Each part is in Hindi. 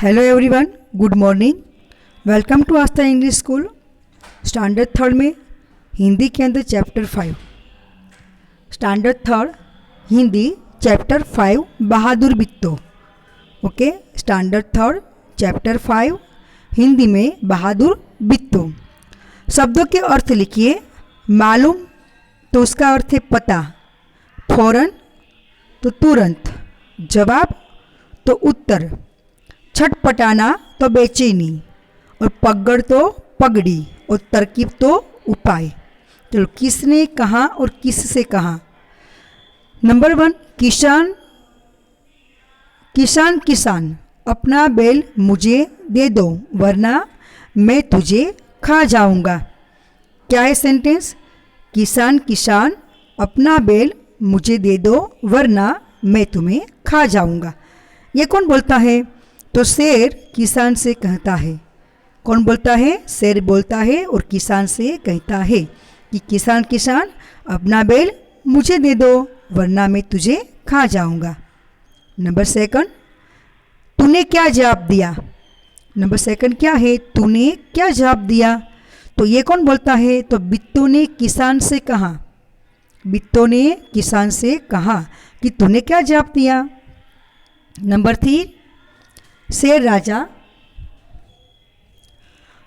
Hello everyone, good morning. Welcome to Aastha English school. Standard third में हिंदी के अंदर chapter 5, standard third Hindi chapter 5 Bahadur Bitto. Okay, standard third chapter 5 Hindi में बहादुर बिट्टो। शब्दों के अर्थ लिखिए। मालूम तो उसका अर्थ है पता, फौरन तो तुरंत, जवाब तो उत्तर, छटपटाना तो बेचैनी, और पगड़ तो पगड़ी, और तरकीब तो उपाय। चलो, किसने कहा और किससे कहा। नंबर 1, किसान किसान किसान अपना बैल मुझे दे दो वरना मैं तुझे खा जाऊंगा। क्या है सेंटेंस? किसान किसान अपना बैल मुझे दे दो वरना मैं तुम्हें खा जाऊंगा। ये कौन बोलता है? तो शेर किसान से कहता है। कौन बोलता है? शेर बोलता है और किसान से कहता है कि किसान किसान अपना बैल मुझे दे दो वरना मैं तुझे खा जाऊंगा। नंबर 2, तूने क्या जवाब दिया। नंबर 2 क्या है? तूने क्या जवाब दिया। तो ये कौन बोलता है? तो बिट्टो ने किसान से कहा। बिट्टो ने किसान से कहा कि तूने क्या जवाब दिया। नंबर 3, शेर राजा,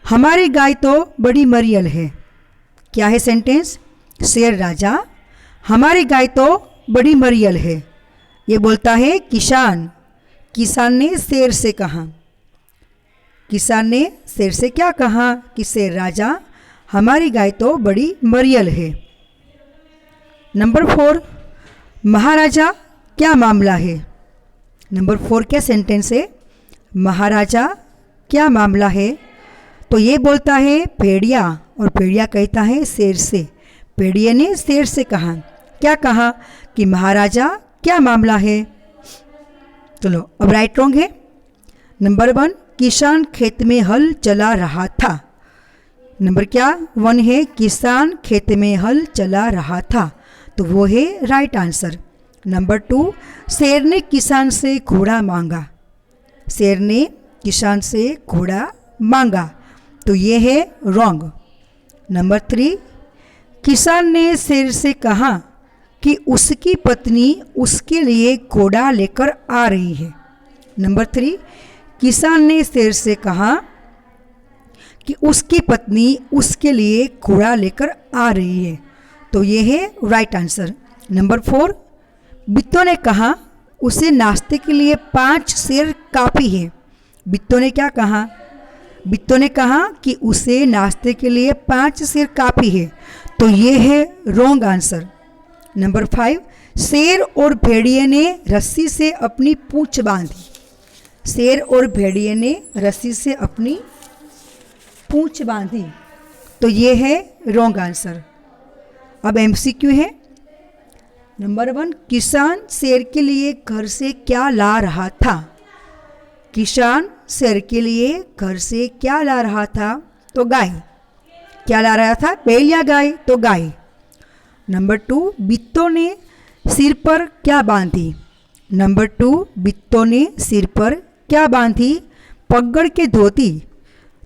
हमारी गाय तो बड़ी मरियल है। क्या है सेंटेंस? शेर राजा, हमारी गाय तो बड़ी मरियल है। ये बोलता है किसान। किसान ने शेर से कहा। किसान ने शेर से क्या कहा कि शेर राजा, हमारी गाय तो बड़ी मरियल है। नंबर 4, महाराजा क्या मामला है। नंबर 4 क्या सेंटेंस है? महाराजा क्या मामला है। तो ये बोलता है भेड़िया, और भेड़िया कहता है शेर से। भेड़िया ने शेर से कहा। क्या कहा? कि महाराजा क्या मामला है। चलो, अब राइट रॉन्ग है। नंबर 1, किसान खेत में हल चला रहा था। नंबर क्या 1 है? किसान खेत में हल चला रहा था, तो वो है राइट आंसर। नंबर 2, शेर ने किसान से घोड़ा मांगा। शेर ने किसान से घोड़ा मांगा, तो ये है रॉन्ग। नंबर 3, किसान ने शेर से कहा कि उसकी पत्नी उसके लिए घोड़ा लेकर आ रही है। नंबर 3, किसान ने शेर से कहा कि उसकी पत्नी उसके लिए घोड़ा लेकर आ रही है, तो ये है राइट आंसर। नंबर 4, बिट्टो ने कहा उसे नाश्ते के लिए 5 शेर काफ़ी है। बिट्टो ने क्या कहा? बिट्टो ने कहा कि उसे नाश्ते के लिए 5 शेर काफ़ी है, तो ये है रॉन्ग आंसर। नंबर 5, शेर और भेड़िए ने रस्सी से अपनी पूंछ बांधी। शेर और भेड़िए ने रस्सी से अपनी पूंछ बांधी, तो ये है रॉन्ग आंसर। अब MCQ है। नंबर 1, किसान शेर के लिए घर से क्या ला रहा था। किसान शेर के लिए घर से क्या ला रहा था? तो गाय। क्या ला रहा था? बैल या गाय? तो गाय। नंबर 2, बिट्टो ने सिर पर क्या बांधी। नंबर 2, बिट्टो ने सिर पर क्या बांधी? पगड़ के धोती,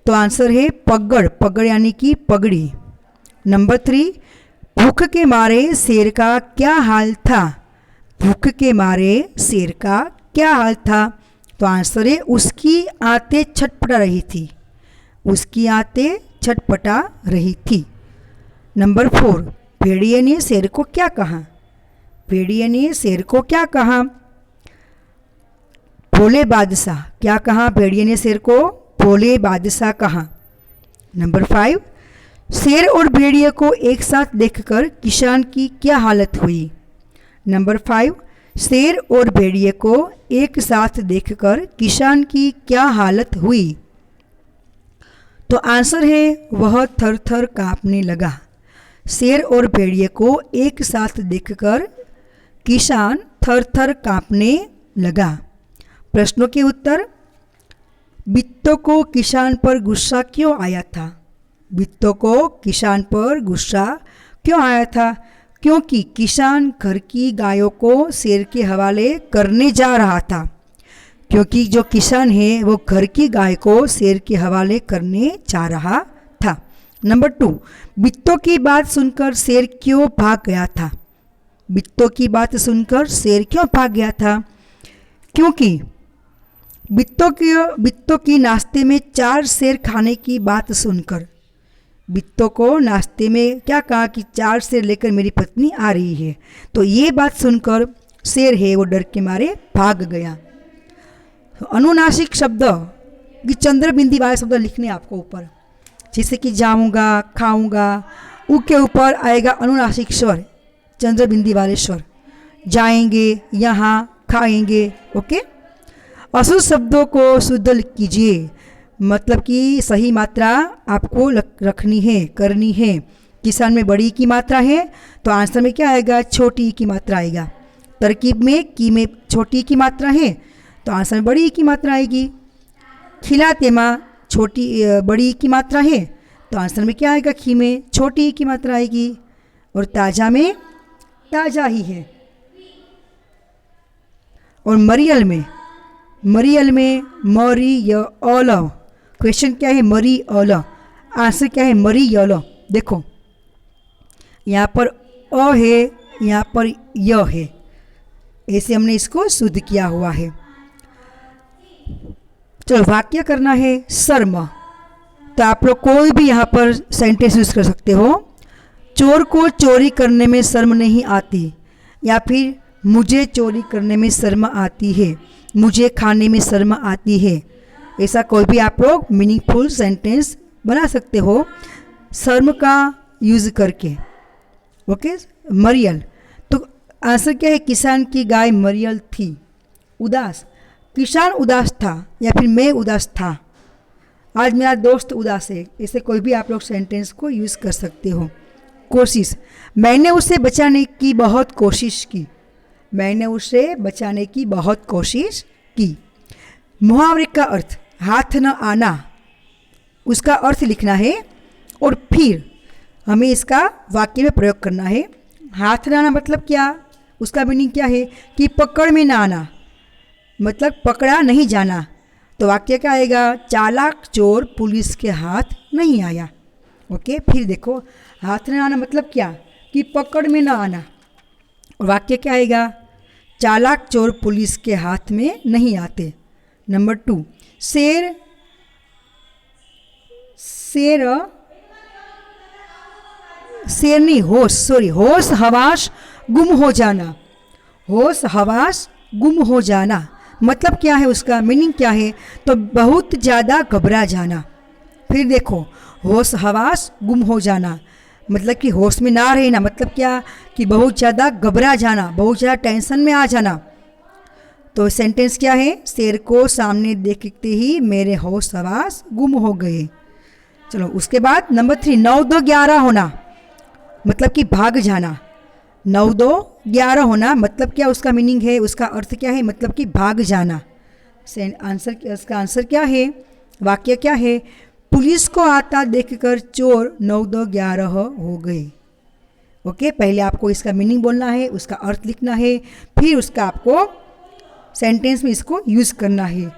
तो आंसर है पगड़। पगड़ यानी कि पगड़ी। नंबर 3, भूख के मारे शेर का क्या हाल था। भूख के मारे शेर का क्या हाल था? तो आंसर है उसकी आंतें छटपटा रही थी। उसकी आंतें छटपटा रही थी। नंबर 4, भेड़िए ने शेर को क्या कहा। भेड़िए ने शेर को क्या कहा? भोले बादशाह। क्या कहा भेड़िए ने शेर को? भोले बादशाह कहा। नंबर 5, शेर और भेड़िए को एक साथ देखकर किसान की क्या हालत हुई। नंबर 5, शेर और भेड़िए को एक साथ देखकर किसान की क्या हालत हुई। तो आंसर है वह थर थर कांपने लगा। शेर और भेड़िए को एक साथ देखकर किसान थर थर कांपने लगा। प्रश्नों के उत्तर। बिट्टो को किसान पर गुस्सा क्यों आया था। बिट्टो को किसान पर गुस्सा क्यों आया था? क्योंकि किसान घर की गायों को शेर के हवाले करने जा रहा था। क्योंकि जो किसान है वो घर की गाय को शेर के हवाले करने जा रहा था। नंबर 2, बित्तों की बात सुनकर शेर क्यों भाग गया था? बित्तों की बात सुनकर शेर क्यों भाग गया था? क्योंकि बित्तों की नाश्ते में 4 शेर खाने की बात सुनकर, बित्तों को नाश्ते में क्या कहा कि 4 शेर लेकर मेरी पत्नी आ रही है, तो ये बात सुनकर शेर है वो डर के मारे भाग गया। अनुनासिक शब्द कि चंद्र बिंदी वाले शब्द लिखने आपको ऊपर, जैसे कि जाऊंगा, खाऊंगा, उ के ऊपर आएगा अनुनासिक स्वर, चंद्र बिंदी वाले स्वर, जाएंगे, यहाँ, खाएंगे। ओके। अशुद्ध शब्दों को शुद्ध कीजिए, मतलब कि सही मात्रा आपको रखनी है, करनी है। किसान में बड़ी की मात्रा है तो आंसर में क्या आएगा? छोटी की मात्रा आएगा। तरकीब में की में छोटी की मात्रा है तो आंसर में बड़ी की मात्रा आएगी। खिलाते माँ छोटी बड़ी की मात्रा है तो आंसर में क्या आएगा? खी में छोटी की मात्रा आएगी। और ताज़ा में ताज़ा ही है। और मरियल में मरी य ओल, क्वेश्चन क्या है? मरी ओल, आंसर क्या है? मरी यल। देखो यहाँ पर अ है, यहाँ पर य है, ऐसे हमने इसको शुद्ध किया हुआ है। चलो वाक्य करना है शर्म, तो आप लोग कोई भी यहाँ पर सेंटेंस यूज कर सकते हो। चोर को चोरी करने में शर्म नहीं आती, या फिर मुझे चोरी करने में शर्म आती है, मुझे खाने में शर्म आती है। ऐसा कोई भी आप लोग मीनिंगफुल सेंटेंस बना सकते हो शर्म का यूज करके। ओके। मरियल, तो आंसर क्या है? किसान की गाय मरियल थी। उदास, किसान उदास था या फिर मैं उदास था, आज मेरा दोस्त उदास है। ऐसे कोई भी आप लोग सेंटेंस को यूज़ कर सकते हो। कोशिश, मैंने उसे बचाने की बहुत कोशिश की, मैंने उसे बचाने की बहुत कोशिश की। मुहावरे का अर्थ, हाथ न आना, उसका अर्थ लिखना है और फिर हमें इसका वाक्य में प्रयोग करना है। हाथ न आना मतलब क्या? उसका मीनिंग क्या है? कि पकड़ में ना आना, मतलब पकड़ा नहीं जाना। तो वाक्य क्या आएगा? चालाक चोर पुलिस के हाथ नहीं आया। ओके। फिर देखो हाथ न आना मतलब क्या? कि पकड़ में ना आना। और वाक्य क्या आएगा? चालाक चोर पुलिस के हाथ में नहीं आते। नंबर 2, शेर नहीं, होश हवास गुम हो जाना, होश हवास गुम हो जाना मतलब क्या है? उसका मीनिंग क्या है? तो बहुत ज़्यादा घबरा जाना। फिर देखो होश हवास गुम हो जाना मतलब कि होश में ना रहना, मतलब क्या? कि बहुत ज़्यादा घबरा जाना, बहुत ज़्यादा टेंशन में आ जाना। तो सेंटेंस क्या है? शेर को सामने देखते ही मेरे होश हवास गुम हो गए। चलो उसके बाद नंबर 3, 9-2-11 होना मतलब कि भाग जाना। 9-2-11 होना मतलब क्या? उसका मीनिंग है, उसका अर्थ क्या है? मतलब कि भाग जाना। इसका आंसर क्या है? वाक्य क्या है? पुलिस को आता देखकर चोर 9-2-11 हो गए। ओके। पहले आपको इसका मीनिंग बोलना है, उसका अर्थ लिखना है, फिर उसका आपको सेंटेंस में इसको यूज़ करना है।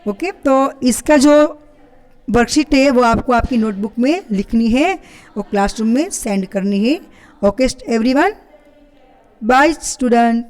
ओके। तो इसका जो वर्कशीट है वो आपको आपकी नोटबुक में लिखनी है और क्लासरूम में सेंड करनी है। Okay everyone, bye student.